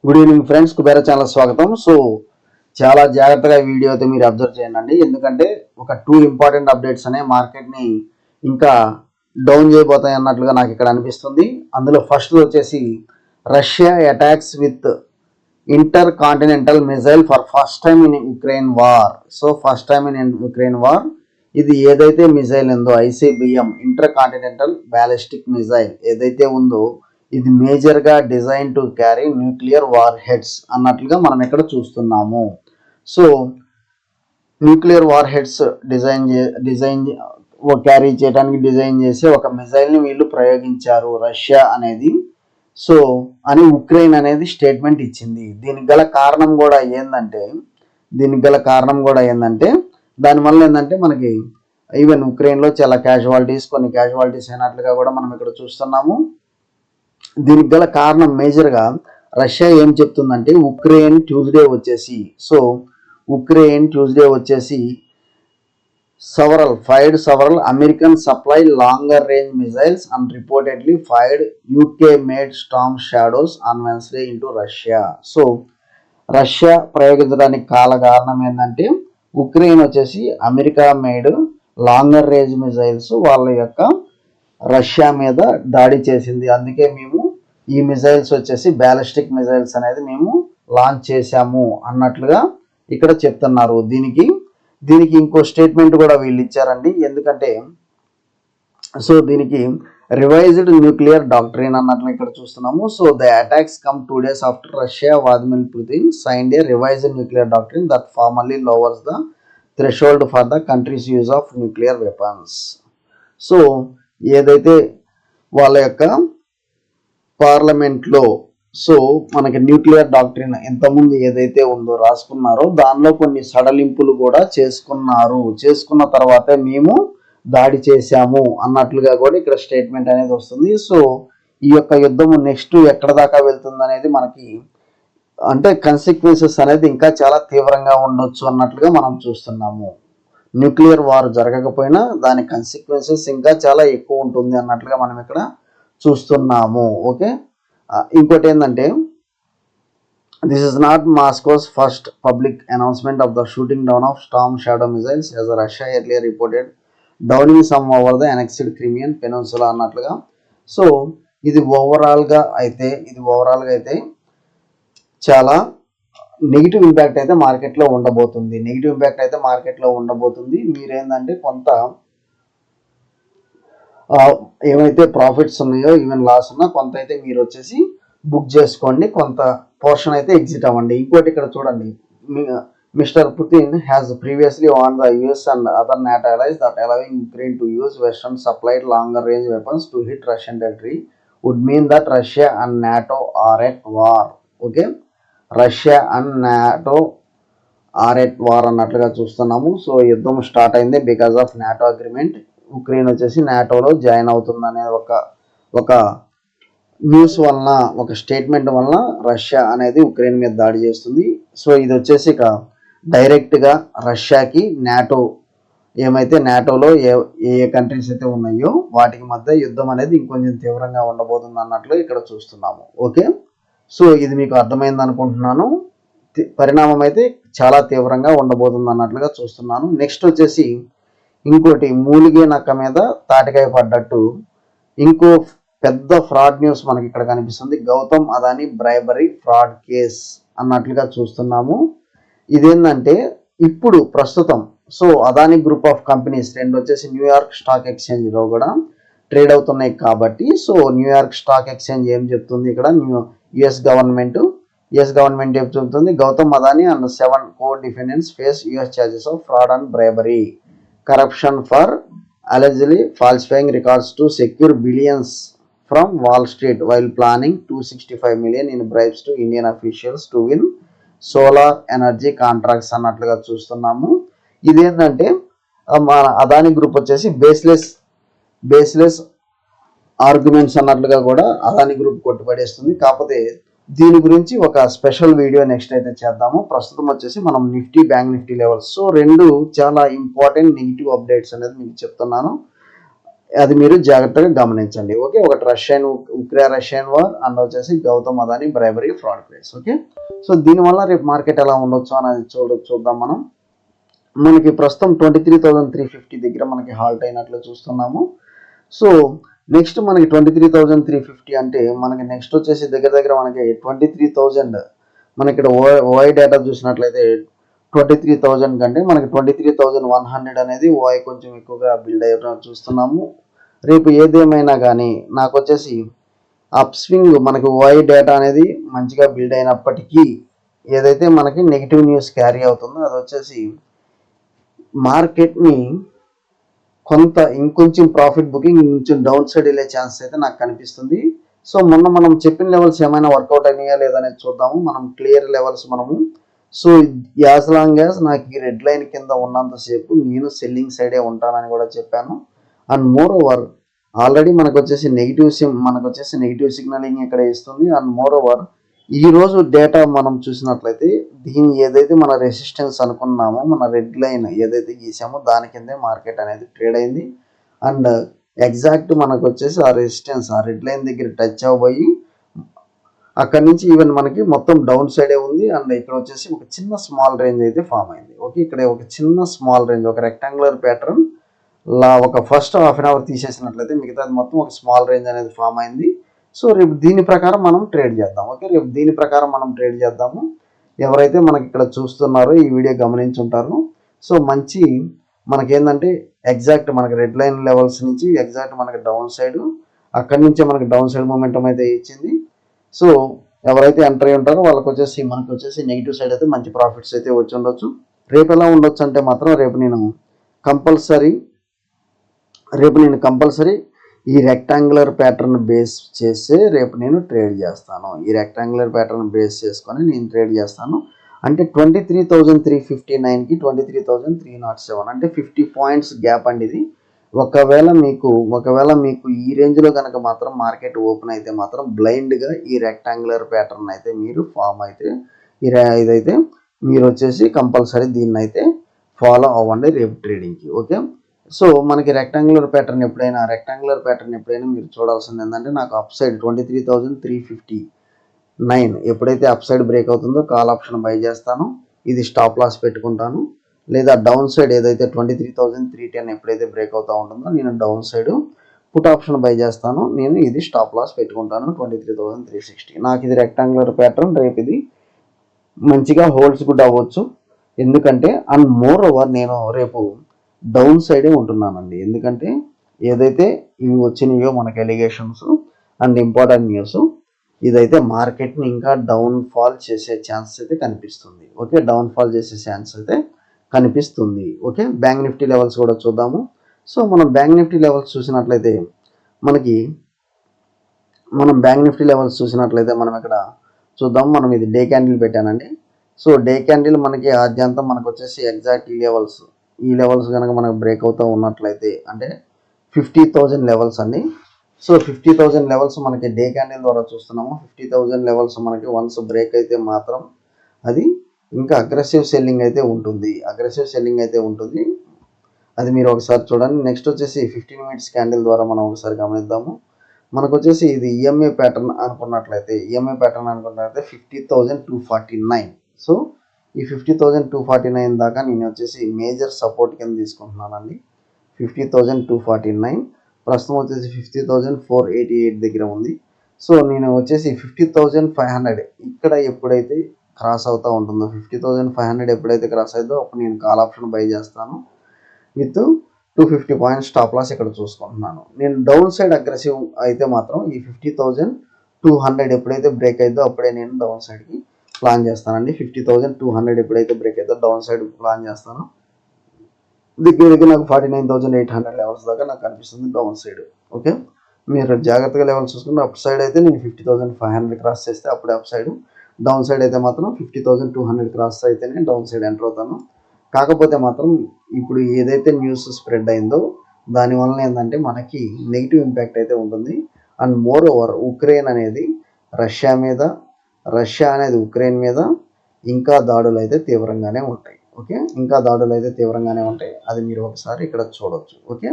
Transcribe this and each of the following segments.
Good evening friends, Kubera channel స్వాగతం. So చాలా జాగ్రత్తగా వీడియో అయితే మీరు అబ్జర్వ్ చేయండి, ఎందుకంటే ఒక 2 ఇంపార్టెంట్ అప్డేట్స్ అనే మార్కెట్ని ఇంకా డౌన్ చేయబోతాయి అన్నట్లుగా నాకు ఇక్కడ అనిపిస్తుంది. అందులో ఫస్ట్ వచ్చేసి Russia attacks with inter continental missile for first time in Ukraine war. So first time in Ukraine war ఇది ఏదైతే మిజైల్ ఉందో ICBM inter continental ballistic missile ఏదైతే ఉందో ఇది మేజర్గా design to carry nuclear war heads అన్నట్లుగా మనం ఇక్కడ చూస్తున్నాము. So nuclear war heads design carry చేయడానికి డిజైన్ చేసి ఒక మిజైల్ని వీళ్ళు ప్రయోగించారు రష్యా అనేది. సో అని ఉక్రెయిన్ అనేది స్టేట్మెంట్ ఇచ్చింది. దీనికి గల కారణం కూడా ఏంటంటే దానివల్ల ఏంటంటే మనకి ఈవెన్ ఉక్రెయిన్లో చాలా కొన్ని క్యాజువాలిటీస్ అయినట్లుగా కూడా మనం ఇక్కడ చూస్తున్నాము. దీనికి గల కారణం మేజర్గా రష్యా ఏం చెప్తుందంటే ఉక్రెయిన్ ట్యూస్డే వచ్చేసి several American supply longer range missiles and reportedly fired UK made Storm Shadows on Wednesday into Russia. So Russia ప్రయోగించడానికి కారణం ఏంటంటే ఉక్రెయిన్ వచ్చేసి America made longer range missiles వాళ్ళ యొక్క రష్యా మీద దాడి చేసింది. అందుకే మేము ఈ మిజైల్స్ వచ్చేసి బ్యాలిస్టిక్ మిజైల్స్ అనేది మేము లాంచ్ చేశాము అన్నట్లుగా ఇక్కడ చెప్తున్నారు. దీనికి ఇంకో స్టేట్మెంట్ కూడా వీళ్ళు ఇచ్చారండి. ఎందుకంటే సో దీనికి రివైజ్డ్ న్యూక్లియర్ డాక్ట్రిన్ అన్నట్లు ఇక్కడ చూస్తున్నాము. So the attacks come 2 days after Russia Vladimir Putin signed a revised nuclear doctrine that formally లోవర్స్ the threshold for the countries use of nuclear weapons. So ఏదైతే వాళ్ళ యొక్క పార్లమెంట్లో సో మనకి nuclear doctrine ఇంతకుముందు ఏదైతే ఉందో రాసుకున్నారో దానిలో కొన్ని సడలింపులు కూడా చేసుకున్న తర్వాతే మేము దాడి చేశాము అన్నట్లుగా కూడా ఇక్కడ స్టేట్మెంట్ అనేది వస్తుంది. సో ఈ యొక్క యుద్ధము నెక్స్ట్ ఎక్కడ దాకా వెళ్తుంది అనేది మనకి అంటే కన్సిక్వెన్సెస్ అనేది ఇంకా చాలా తీవ్రంగా ఉండొచ్చు అన్నట్లుగా మనం చూస్తున్నాము. న్యూక్లియర్ వార్ జరగకపోయినా దాని కన్సిక్వెన్సెస్ ఇంకా చాలా ఎక్కువ ఉంటుంది అన్నట్లుగా మనం ఇక్కడ చూస్తున్నాము. ఓకే, ఇంకోటి ఏంటంటే this is not Moscow's first public announcement of the shooting down of Storm Shadow missiles as Russia earlier reported downing some over the annexed Crimean peninsula అన్నట్లుగా. సో ఇది ఓవరాల్గా అయితే చాలా నెగిటివ్ ఇంపాక్ట్ అయితే మార్కెట్లో ఉండబోతుంది. మీరేంటంటే కొంత ఏమైతే ప్రాఫిట్స్ ఉన్నాయో ఈవెన్ లాస్ ఉన్నా కొంత అయితే మీరు వచ్చేసి బుక్ చేసుకోండి, కొంత పోర్షన్ అయితే ఎగ్జిట్ అవ్వండి. ఇంకోటి ఇక్కడ చూడండి, mister Putin has previously warned the US and other NATO allies that allowing Ukraine to use Western supplied longer range weapons to hit Russian territory would mean that Russia and NATO are at war. Okay, Russia and NATO are at war అన్నట్లుగా చూస్తున్నాము. So యుద్ధం start అయింది because of NATO agreement. Ukraine వచ్చేసి నాటోలో join అవుతుందనే ఒక news వలన, ఒక స్టేట్మెంట్ వలన రష్యా అనేది ఉక్రెయిన్ మీద దాడి చేస్తుంది. సో ఇది వచ్చేసి ఇక డైరెక్ట్గా రష్యాకి నాటోలో ఏ కంట్రీస్ అయితే ఉన్నాయో వాటికి మధ్య యుద్ధం అనేది ఇంకొంచెం తీవ్రంగా ఉండబోతుంది అన్నట్లు ఇక్కడ చూస్తున్నాము. ఓకే, సో ఇది మీకు అర్థమైంది అనుకుంటున్నాను. పరిణామం అయితే చాలా తీవ్రంగా ఉండబోతుంది అన్నట్లుగా చూస్తున్నాను. నెక్స్ట్ వచ్చేసి ఇంకోటి మూలిగే నక్క మీద తాటికాయ పడ్డట్టు ఇంకో పెద్ద ఫ్రాడ్ న్యూస్ మనకి ఇక్కడ కనిపిస్తుంది. Gautam Adani bribery fraud case అన్నట్లుగా చూస్తున్నాము. ఇదేంటంటే ఇప్పుడు ప్రస్తుతం so Adani group of companies రెండు వచ్చేసి న్యూయార్క్ స్టాక్ ఎక్స్చేంజ్లో కూడా ట్రేడ్ అవుతున్నాయి కాబట్టి సో న్యూయార్క్ స్టాక్ ఎక్స్చేంజ్ ఏం చెప్తుంది ఇక్కడ, యుఎస్ గవర్నమెంట్ ఏం చెప్తుంది, Gautam Adani and 7 co-defendants face US charges of fraud and bribery corruption for allegedly falsifying records to secure billions from Wall Street while planning $265 million in bribes to Indian officials to win solar energy contracts అన్నట్లుగా చూస్తున్నాము. ఇదేంటంటే మన Adani group వచ్చేసి baseless arguments అన్నట్లుగా కూడా Adani group కొట్టుపడేస్తుంది. కాకపోతే దీని గురించి ఒక స్పెషల్ వీడియో నెక్స్ట్ అయితే చేద్దాము. ప్రస్తుతం వచ్చేసి మనం Nifty, bank Nifty levels, so రెండు చాలా ఇంపార్టెంట్ నెగిటివ్ అప్డేట్స్ అనేది మీకు చెప్తున్నాను. అది మీరు జాగ్రత్తగా గమనించండి. ఓకే, ఒకటి రష్యన్ వార్ అండ్ వచ్చేసి Gautam Adani bribery fraud case. Okay, so దీనివల్ల రేపు మార్కెట్ ఎలా ఉండొచ్చు అనేది చూద్దాం మనం. మనకి ప్రస్తుతం 23,350 దగ్గర మనకి హాల్ట్ అయినట్లు చూస్తున్నాము. సో నెక్స్ట్ మనకి 23,350 అంటే మనకి నెక్స్ట్ వచ్చేసి దగ్గర దగ్గర మనకి 23,000. మన ఇక్కడ ఓఐ డేటా చూసినట్లయితే 23,000 కంటే మనకి 23,100 అనేది ఓఐ కొంచెం ఎక్కువగా బిల్డ్ అయ్యడం చూస్తున్నాము. రేపు ఏదేమైనా కానీ నాకు వచ్చేసి అప్ స్వింగ్ మనకి ఓఐ డేటా అనేది మంచిగా బిల్డ్ అయినప్పటికీ ఏదైతే మనకి నెగిటివ్ న్యూస్ క్యారీ అవుతుందో అది వచ్చేసి మార్కెట్ని కొంత ఇంకొంచెం ప్రాఫిట్ బుకింగ్ ఇంకొంచెం డౌన్ సైడ్ వెళ్ళే ఛాన్స్ అయితే నాకు కనిపిస్తుంది. సో మొన్న మనం చెప్పిన లెవెల్స్ ఏమైనా వర్కౌట్ అయినాయా లేదనేది చూద్దాము. మనం క్లియర్ లెవెల్స్ మనము సో యాజ్ లాంగ్ యాజ్ నాకు ఈ రెడ్ లైన్ కింద ఉన్నంతసేపు నేను సెల్లింగ్ సైడే ఉంటానని కూడా చెప్పాను. అండ్ మోర్ ఓవర్ ఆల్రెడీ మనకు వచ్చేసి నెగిటివ్ సిగ్నలింగ్ ఇక్కడ ఇస్తుంది. అండ్ మోర్ ఓవర్ ఈ రోజు డేటా మనం చూసినట్లయితే దీని ఏదైతే మన రెసిస్టెన్స్ అనుకున్నామో మన రెడ్ లైన్ ఏదైతే గీసామో దాని కిందే మార్కెట్ అనేది ట్రేడ్ అయింది. అండ్ ఎగ్జాక్ట్ మనకు వచ్చేసి ఆ రెసిస్టెన్స్ ఆ రెడ్ లైన్ దగ్గర టచ్ అవ్వబోయి అక్కడి నుంచి ఈవెన్ మనకి మొత్తం డౌన్ సైడే ఉంది. అండ్ ఇక్కడ వచ్చేసి ఒక చిన్న స్మాల్ రేంజ్ అయితే ఫామ్ అయింది. ఓకే, ఇక్కడ ఒక చిన్న స్మాల్ రేంజ్ ఒక రెక్టాంగులర్ ప్యాటర్న్ ఒక ఫస్ట్ హాఫ్ అన్ అవర్ తీసేసినట్లయితే మిగతాది మొత్తం ఒక స్మాల్ రేంజ్ అనేది ఫామ్ అయింది. సో రేపు దీని ప్రకారం మనం ట్రేడ్ చేద్దాం. ఓకే, రేపు దీని ప్రకారం మనం ట్రేడ్ చేద్దాము. ఎవరైతే మనకి ఇక్కడ చూస్తున్నారో ఈ వీడియో గమనించుంటారు. సో మంచి మనకేంటంటే ఎగ్జాక్ట్ మనకి రెడ్ లైన్ లెవెల్స్ నుంచి ఎగ్జాక్ట్ మనకి డౌన్ సైడ్ అక్కడి నుంచే మనకి డౌన్ సైడ్ మూమెంటం అయితే ఇచ్చింది. సో ఎవరైతే ఎంటర్ అయి ఉంటారో వాళ్ళకి వచ్చేసి మనకి వచ్చేసి నెగిటివ్ సైడ్ అయితే మంచి ప్రాఫిట్స్ అయితే వచ్చి ఉండొచ్చు. రేపు ఎలా ఉండొచ్చు అంటే మాత్రం రేపు నేను కంపల్సరీ ఈ రెక్టాంగులర్ ప్యాటర్న్ బేస్ చేసి రేపు నేను ట్రేడ్ చేస్తాను. ఈ రెక్టాంగులర్ ప్యాటర్న్ బేస్ చేసుకొని నేను ట్రేడ్ చేస్తాను. అంటే 23,359కి 23,307 అంటే 50 పాయింట్స్ గ్యాప్ అండి ఇది. ఒకవేళ మీకు ఈ రేంజ్లో కనుక మాత్రం మార్కెట్ ఓపెన్ అయితే మాత్రం బ్లైండ్గా ఈ రెక్టాంగులర్ ప్యాటర్న్ అయితే మీరు ఫామ్ అయితే ఇదైతే మీరు వచ్చేసి కంపల్సరీ దీన్ని అయితే ఫాలో అవ్వండి రేపు ట్రేడింగ్కి. ఓకే, సో మనకి రెక్టాంగులర్ ప్యాటర్న్ ఎప్పుడైనా మీరు చూడాల్సింది ఏంటంటే నాకు అప్ సైడ్ 23,359 ఎప్పుడైతే అప్ సైడ్ బ్రేక్ అవుతుందో కాల్ ఆప్షన్ బై చేస్తాను. ఇది స్టాప్ లాస్ పెట్టుకుంటాను. లేదా డౌన్ సైడ్ ఏదైతే 23,310 ఎప్పుడైతే బ్రేక్ అవుతూ ఉంటుందో నేను down side put option by చేస్తాను. నేను ఇది స్టాప్ లాస్ పెట్టుకుంటాను 23,360. నాకు ఇది రెక్టాంగులర్ ప్యాటర్న్ రేపు ఇది మంచిగా హోల్డ్స్ కూడా అవ్వచ్చు. ఎందుకంటే అండ్ మోర్ ఓవర్ నేను రేపు డౌన్ సైడే ఉంటున్నానండి. ఎందుకంటే ఏదైతే ఇవి వచ్చినాయో మనకి ఎలిగేషన్స్ అండ్ ఇంపార్టెంట్ న్యూస్ ఇదైతే మార్కెట్ని ఇంకా డౌన్ ఫాల్ చేసే ఛాన్స్ అయితే కనిపిస్తుంది. ఓకే, డౌన్ ఫాల్ చేసే ఛాన్స్ అయితే కనిపిస్తుంది. ఓకే, బ్యాంక్ నిఫ్టీ లెవెల్స్ కూడా చూద్దాము. సో మనం బ్యాంక్ నిఫ్టీ లెవెల్స్ చూసినట్లయితే మనం ఇక్కడ చూద్దాం. మనం ఇది డే క్యాండిల్ పెట్టానండి. సో డే క్యాండిల్ మనకి ఆద్యంతం మనకు వచ్చేసి ఎగ్జాక్ట్ ఈ లెవెల్స్ కనుక మనకు బ్రేక్ అవుతూ ఉన్నట్లయితే అంటే 50,000 లెవెల్స్ అండి. సో 50,000 లెవెల్స్ మనకి డే క్యాండిల్ ద్వారా చూస్తున్నాము. 50,000 లెవెల్స్ మనకి వన్స్ బ్రేక్ అయితే మాత్రం అది ఇంకా అగ్రెసివ్ సెల్లింగ్ అయితే ఉంటుంది. అది మీరు ఒకసారి చూడండి. నెక్స్ట్ వచ్చేసి 15 మినిట్స్ క్యాండిల్ ద్వారా మనం ఒకసారి గమనిద్దాము. మనకు వచ్చేసి ఇది ఈఎంఏ ప్యాటర్న్ అనుకున్నట్లయితే 50,249. సో ఈ 50,249 దాకా నేను వచ్చేసి మేజర్ సపోర్ట్ కింద తీసుకుంటున్నానండి. 50,249 ప్రస్తుతం వచ్చేసి 50,488 దగ్గర ఉంది. సో నేను వచ్చేసి 50,500 ఇక్కడ ఎప్పుడైతే క్రాస్ అవుతూ ఉంటుందో 50,500 ఎప్పుడైతే క్రాస్ అవుతుందో అప్పుడు నేను కాల్ ఆప్షన్ బై చేస్తాను విత్ 250 పాయింట్స్ స్టాప్ లాస్ ఇక్కడ చూసుకుంటున్నాను. నేను డౌన్ సైడ్ అగ్రెసివ్ అయితే మాత్రం ఈ 50,200 ఎప్పుడైతే బ్రేక్ అవుతుందో అప్పుడే నేను డౌన్ సైడ్కి ప్లాన్ చేస్తానండి. 50,200 ఎప్పుడైతే బ్రేక్ అవుతుందో డౌన్ సైడ్ ప్లాన్ చేస్తాను. దగ్గర నాకు 49,800 లెవెల్స్ దాకా నాకు కనిపిస్తుంది డౌన్ సైడ్. ఓకే, మీరు జాగ్రత్తగా లెవెల్స్ చూసుకుంటే అప్ సైడ్ అయితే నేను 50,500 క్రాస్ చేస్తే అప్పుడే అప్ సైడ్, డౌన్ సైడ్ అయితే మాత్రం 50,200 క్రాస్ అయితేనే డౌన్ సైడ్ ఎంటర్ అవుతాను. కాకపోతే మాత్రం ఇప్పుడు ఏదైతే న్యూస్ స్ప్రెడ్ అయిందో దానివల్ల ఏంటంటే మనకి నెగిటివ్ ఇంపాక్ట్ అయితే ఉంటుంది. అండ్ మోర్ ఓవర్ రష్యా అనేది ఉక్రెయిన్ మీద ఇంకా దాడులు అయితే తీవ్రంగానే ఉంటాయి. ఓకే, అది మీరు ఒకసారి ఇక్కడ చూడొచ్చు. ఓకే,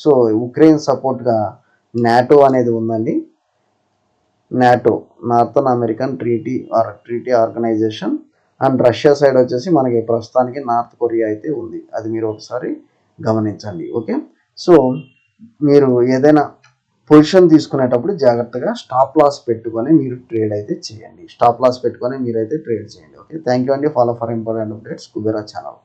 సో ఉక్రెయిన్ సపోర్ట్గా నాటో అనేది ఉందండి. NATO, northern American treaty organization. And Russia side వచ్చేసి మనకి ప్రస్తుతానికి నార్త్ కొరియా అయితే ఉంది. అది మీరు ఒకసారి గమనించండి. ఓకే, సో మీరు ఏదైనా పొజిషన్ తీసుకునేటప్పుడు జాగ్రత్తగా స్టాప్ లాస్ పెట్టుకొని మీరు ట్రేడ్ అయితే చేయండి. స్టాప్ లాస్ పెట్టుకొని మీరైతే ట్రేడ్ చేయండి. ఓకే, థ్యాంక్ యూ అండి. Follow for important updates Kubera channel.